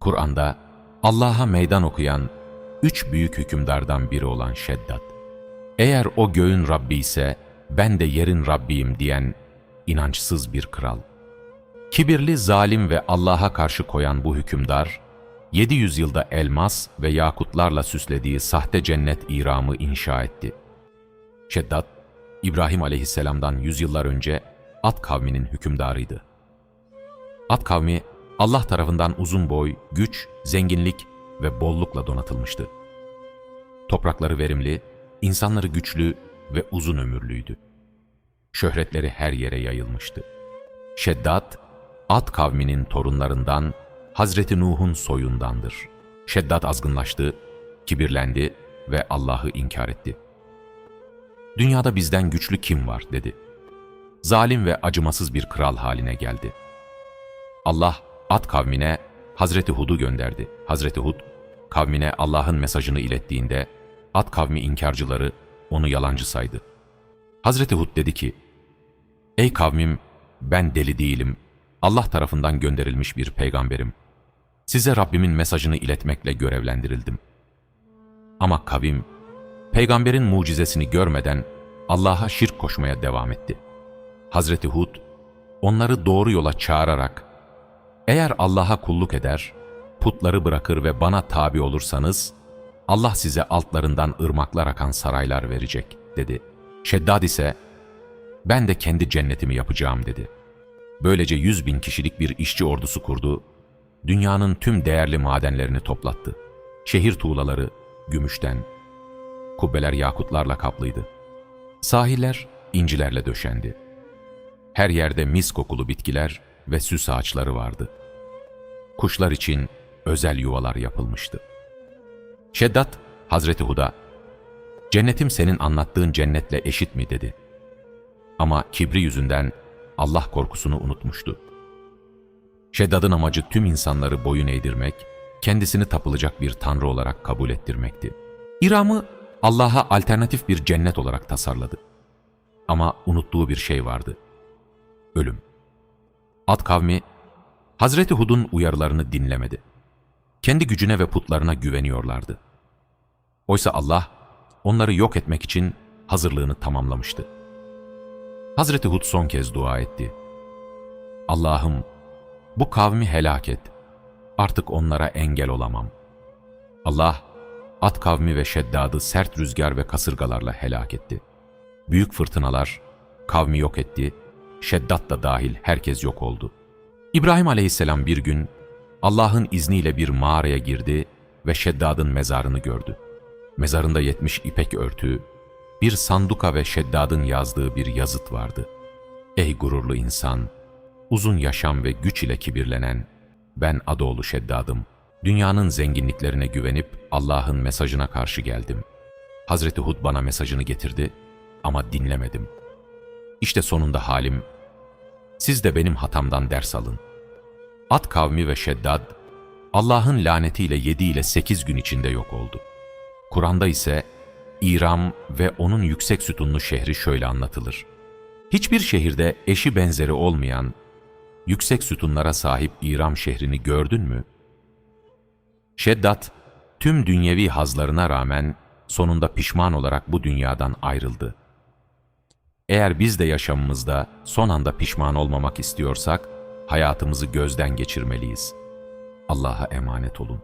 Kur'an'da Allah'a meydan okuyan üç büyük hükümdardan biri olan Şeddat, eğer o göğün Rabbi ise ben de yerin Rabbiyim diyen inançsız bir kral. Kibirli, zalim ve Allah'a karşı koyan bu hükümdar, 700 yılda elmas ve yakutlarla süslediği sahte cennet İram'ı inşa etti. Şeddat, İbrahim aleyhisselamdan yüzyıllar önce Ad kavminin hükümdarıydı. Ad kavmi, Allah tarafından uzun boy, güç, zenginlik ve bollukla donatılmıştı. Toprakları verimli, insanları güçlü ve uzun ömürlüydü. Şöhretleri her yere yayılmıştı. Şeddat, Ad kavminin torunlarından Hazreti Nuh'un soyundandır. Şeddat azgınlaştı, kibirlendi ve Allah'ı inkar etti. Dünyada bizden güçlü kim var dedi. Zalim ve acımasız bir kral haline geldi. Allah Ad kavmine Hazreti Hud'u gönderdi. Hazreti Hud, kavmine Allah'ın mesajını ilettiğinde Ad kavmi inkarcıları onu yalancı saydı. Hazreti Hud dedi ki, "Ey kavmim, ben deli değilim, Allah tarafından gönderilmiş bir peygamberim. Size Rabbimin mesajını iletmekle görevlendirildim." Ama kavim, peygamberin mucizesini görmeden Allah'a şirk koşmaya devam etti. Hazreti Hud, onları doğru yola çağırarak, "Eğer Allah'a kulluk eder, putları bırakır ve bana tabi olursanız, Allah size altlarından ırmaklar akan saraylar verecek," dedi. Şeddad ise, "Ben de kendi cennetimi yapacağım," dedi. Böylece 100.000 kişilik bir işçi ordusu kurdu, dünyanın tüm değerli madenlerini toplattı. Şehir tuğlaları gümüşten, kubbeler yakutlarla kaplıydı. Sahiller incilerle döşendi. Her yerde mis kokulu bitkiler ve süs ağaçları vardı. Kuşlar için özel yuvalar yapılmıştı. Şeddat, Hazreti Hud'a, "Cennetim senin anlattığın cennetle eşit mi?" dedi. Ama kibri yüzünden Allah korkusunu unutmuştu. Şeddad'ın amacı tüm insanları boyun eğdirmek, kendisini tapılacak bir tanrı olarak kabul ettirmekti. İram'ı Allah'a alternatif bir cennet olarak tasarladı. Ama unuttuğu bir şey vardı: ölüm. Ad kavmi, Hazreti Hud'un uyarılarını dinlemedi. Kendi gücüne ve putlarına güveniyorlardı. Oysa Allah, onları yok etmek için hazırlığını tamamlamıştı. Hazreti Hud son kez dua etti. "Allah'ım, bu kavmi helak et. Artık onlara engel olamam." Allah, Ad kavmi ve Şeddad'ı sert rüzgar ve kasırgalarla helak etti. Büyük fırtınalar kavmi yok etti, Şeddat da dahil herkes yok oldu. İbrahim aleyhisselam bir gün Allah'ın izniyle bir mağaraya girdi ve Şeddad'ın mezarını gördü. Mezarında 70 ipek örtü, bir sanduka ve Şeddad'ın yazdığı bir yazıt vardı. "Ey gururlu insan, uzun yaşam ve güç ile kibirlenen, ben Adoğlu Şeddad'ım. Dünyanın zenginliklerine güvenip Allah'ın mesajına karşı geldim. Hazreti Hud bana mesajını getirdi ama dinlemedim. İşte sonunda halim. Siz de benim hatamdan ders alın." Ad kavmi ve Şeddad, Allah'ın lanetiyle 7 ile 8 gün içinde yok oldu. Kur'an'da ise İram ve onun yüksek sütunlu şehri şöyle anlatılır: "Hiçbir şehirde eşi benzeri olmayan, yüksek sütunlara sahip İram şehrini gördün mü?" Şeddat, tüm dünyevi hazlarına rağmen sonunda pişman olarak bu dünyadan ayrıldı. Eğer biz de yaşamımızda son anda pişman olmamak istiyorsak, hayatımızı gözden geçirmeliyiz. Allah'a emanet olun.